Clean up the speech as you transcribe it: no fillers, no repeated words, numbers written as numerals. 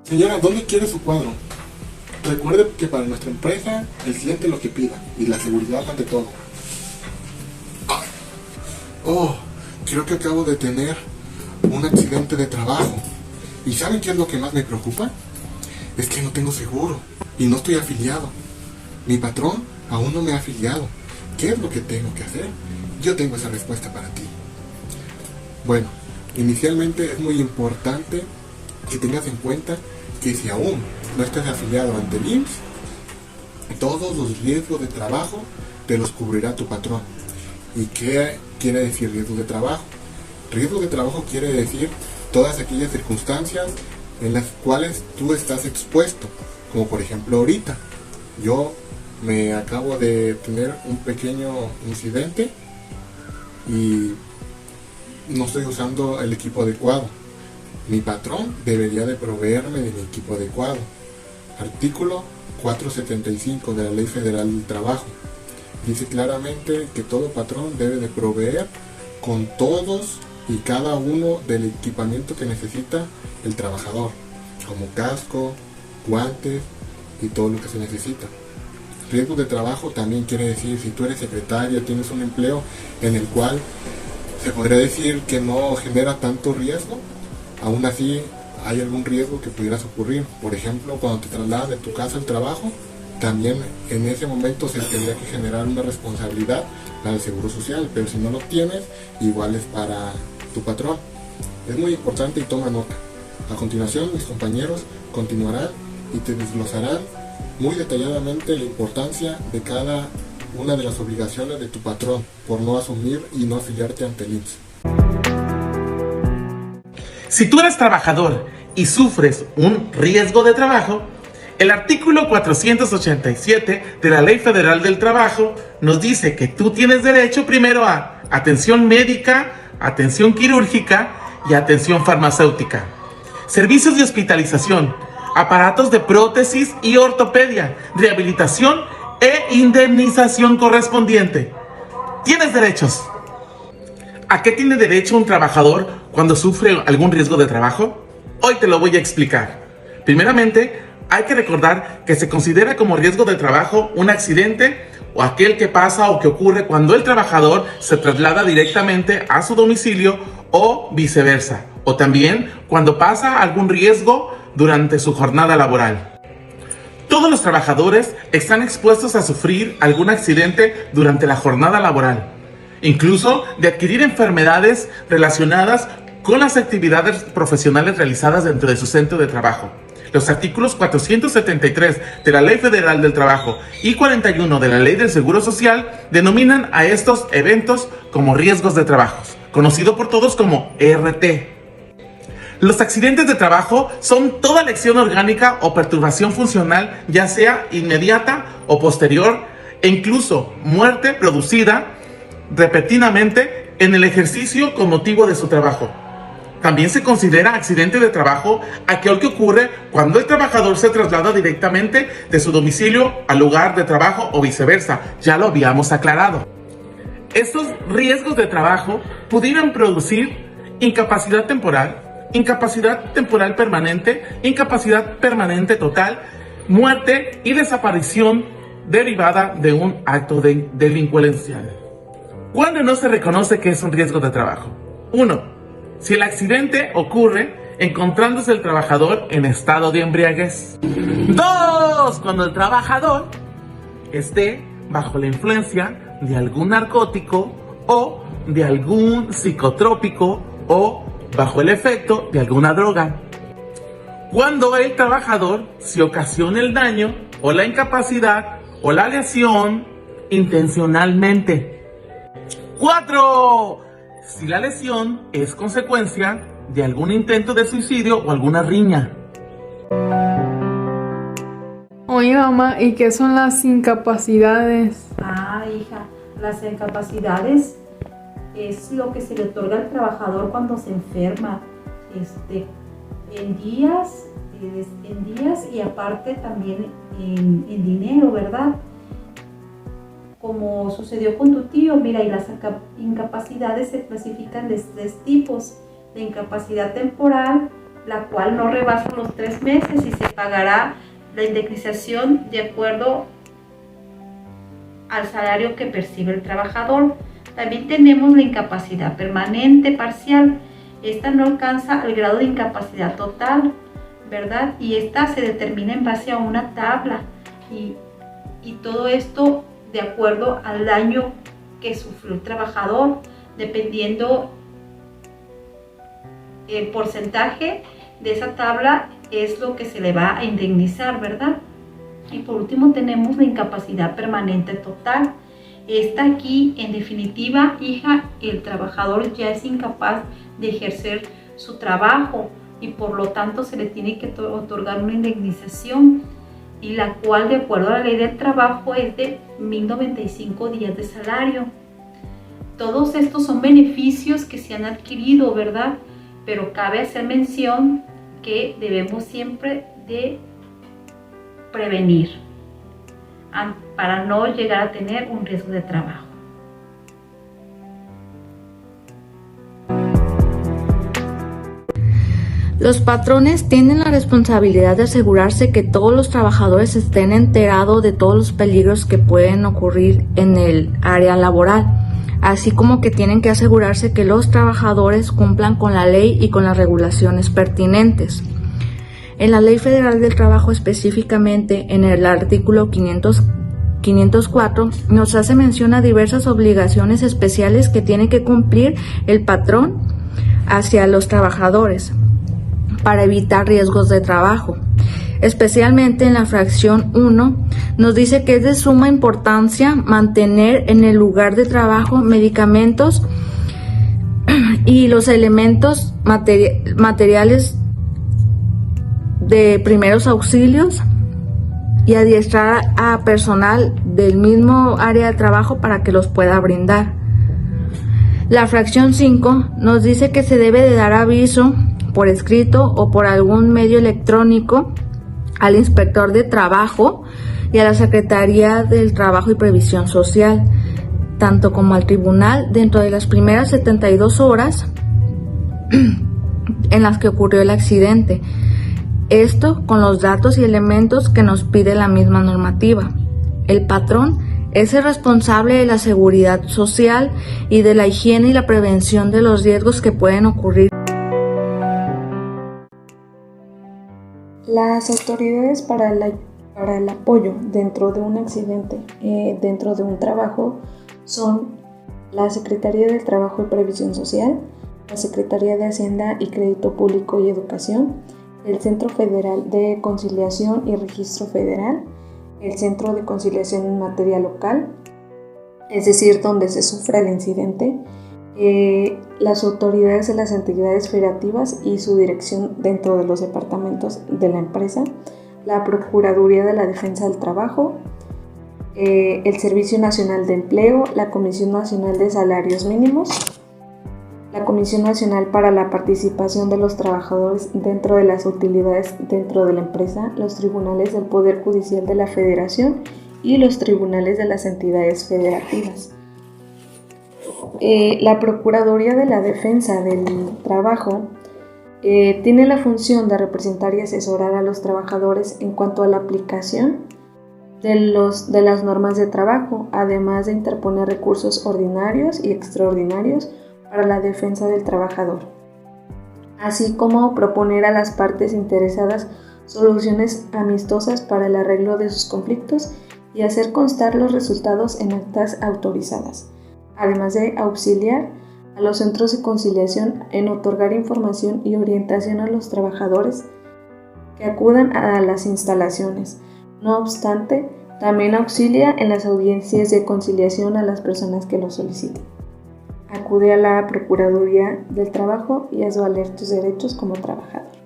Señora, ¿dónde quiere su cuadro? Recuerde que para nuestra empresa el cliente es lo que pida y la seguridad ante todo. Ay. Oh, creo que acabo de tener un accidente de trabajo. ¿Y saben qué es lo que más me preocupa? Es que no tengo seguro y no estoy afiliado. Mi patrón aún no me ha afiliado. ¿Qué es lo que tengo que hacer? Yo tengo esa respuesta para ti. Bueno, inicialmente es muy importante que tengas en cuenta que si aún no estás afiliado ante el IMSS, todos los riesgos de trabajo te los cubrirá tu patrón. ¿Y qué quiere decir riesgos de trabajo? Riesgos de trabajo quiere decir todas aquellas circunstancias en las cuales tú estás expuesto, como por ejemplo ahorita. Yo me acabo de tener un pequeño incidente y no estoy usando el equipo adecuado. Mi patrón debería de proveerme del equipo adecuado. Artículo 475 de la Ley Federal del Trabajo. Dice claramente que todo patrón debe de proveer con todos y cada uno del equipamiento que necesita el trabajador, como casco, guantes y todo lo que se necesita. Riesgo de trabajo también quiere decir, si tú eres secretaria, tienes un empleo en el cual se podría decir que no genera tanto riesgo, aún así hay algún riesgo que pudieras ocurrir. Por ejemplo, cuando te trasladas de tu casa al trabajo, también en ese momento se tendría que generar una responsabilidad para el Seguro Social, pero si no lo tienes, igual es para tu patrón. Es muy importante y toma nota. A continuación, mis compañeros continuarán y te desglosarán muy detalladamente la importancia de cada una de las obligaciones de tu patrón por no asumir y no afiliarte ante el IMSS. Si tú eres trabajador y sufres un riesgo de trabajo, el artículo 487 de la Ley Federal del Trabajo nos dice que tú tienes derecho primero a atención médica, atención quirúrgica y atención farmacéutica, servicios de hospitalización, aparatos de prótesis y ortopedia, rehabilitación e indemnización correspondiente. Tienes derechos. ¿A qué tiene derecho un trabajador cuando sufre algún riesgo de trabajo? Hoy te lo voy a explicar. Primeramente, hay que recordar que se considera como riesgo de trabajo un accidente o aquel que pasa o que ocurre cuando el trabajador se traslada directamente a su domicilio o viceversa, o también cuando pasa algún riesgo durante su jornada laboral. Todos los trabajadores están expuestos a sufrir algún accidente durante la jornada laboral, incluso de adquirir enfermedades relacionadas con las actividades profesionales realizadas dentro de su centro de trabajo. Los artículos 473 de la Ley Federal del Trabajo y 41 de la Ley del Seguro Social denominan a estos eventos como riesgos de trabajo, conocido por todos como RT. Los accidentes de trabajo son toda lesión orgánica o perturbación funcional, ya sea inmediata o posterior, e incluso muerte producida repentinamente en el ejercicio con motivo de su trabajo. También se considera accidente de trabajo aquel que ocurre cuando el trabajador se traslada directamente de su domicilio al lugar de trabajo o viceversa. Ya lo habíamos aclarado. Estos riesgos de trabajo pudieran producir incapacidad temporal permanente, incapacidad permanente total, muerte y desaparición derivada de un acto delincuencial. ¿Cuándo no se reconoce que es un riesgo de trabajo? 1. Si el accidente ocurre encontrándose el trabajador en estado de embriaguez. 2. Cuando el trabajador esté bajo la influencia de algún narcótico o de algún psicotrópico o bajo el efecto de alguna droga. Cuando el trabajador se ocasiona el daño o la incapacidad o la lesión intencionalmente. 4. Si la lesión es consecuencia de algún intento de suicidio o alguna riña. Oye, mamá, ¿y qué son las incapacidades? Hija, las incapacidades es lo que se le otorga al trabajador cuando se enferma, en días y aparte también en dinero, ¿verdad? Como sucedió con tu tío, mira, y las incapacidades se clasifican de 3 tipos: la incapacidad temporal, la cual no rebasa los 3 meses y se pagará la indemnización de acuerdo al salario que percibe el trabajador. También tenemos la incapacidad permanente parcial. Esta no alcanza el grado de incapacidad total, ¿verdad? Y esta se determina en base a una tabla y todo esto de acuerdo al daño que sufrió el trabajador, dependiendo el porcentaje de esa tabla es lo que se le va a indemnizar, ¿verdad? Y por último tenemos la incapacidad permanente total. Esta aquí, en definitiva, hija, el trabajador ya es incapaz de ejercer su trabajo y por lo tanto se le tiene que otorgar una indemnización, y la cual, de acuerdo a la ley del trabajo, es de 1095 días de salario. Todos estos son beneficios que se han adquirido, ¿verdad? Pero cabe hacer mención que debemos siempre de prevenir para no llegar a tener un riesgo de trabajo. Los patrones tienen la responsabilidad de asegurarse que todos los trabajadores estén enterados de todos los peligros que pueden ocurrir en el área laboral, así como que tienen que asegurarse que los trabajadores cumplan con la ley y con las regulaciones pertinentes. En la Ley Federal del Trabajo, específicamente en el artículo 504, nos hace mención a diversas obligaciones especiales que tiene que cumplir el patrón hacia los trabajadores para evitar riesgos de trabajo. Especialmente en la fracción 1 nos dice que es de suma importancia mantener en el lugar de trabajo medicamentos y los elementos materiales de primeros auxilios y adiestrar a personal del mismo área de trabajo para que los pueda brindar. La fracción 5 nos dice que se debe de dar aviso por escrito o por algún medio electrónico al inspector de trabajo y a la Secretaría del Trabajo y Previsión Social, tanto como al tribunal dentro de las primeras 72 horas en las que ocurrió el accidente. Esto con los datos y elementos que nos pide la misma normativa. El patrón es el responsable de la seguridad social y de la higiene y la prevención de los riesgos que pueden ocurrir. Las autoridades para el apoyo dentro de un accidente, dentro de un trabajo, son la Secretaría del Trabajo y Previsión Social, la Secretaría de Hacienda y Crédito Público y Educación, el Centro Federal de Conciliación y Registro Federal, el Centro de Conciliación en Materia Local, es decir, donde se sufra el incidente, las autoridades de las entidades federativas y su dirección dentro de los departamentos de la empresa, la Procuraduría de la Defensa del Trabajo, el Servicio Nacional de Empleo, la Comisión Nacional de Salarios Mínimos, la Comisión Nacional para la Participación de los Trabajadores dentro de las utilidades dentro de la empresa, los tribunales del Poder Judicial de la Federación y los tribunales de las entidades federativas. La Procuraduría de la Defensa del Trabajo tiene la función de representar y asesorar a los trabajadores en cuanto a la aplicación de las normas de trabajo, además de interponer recursos ordinarios y extraordinarios para la defensa del trabajador, así como proponer a las partes interesadas soluciones amistosas para el arreglo de sus conflictos y hacer constar los resultados en actas autorizadas, además de auxiliar a los centros de conciliación en otorgar información y orientación a los trabajadores que acudan a las instalaciones. No obstante, también auxilia en las audiencias de conciliación a las personas que lo soliciten. Acude a la Procuraduría del Trabajo y haz valer tus derechos como trabajador.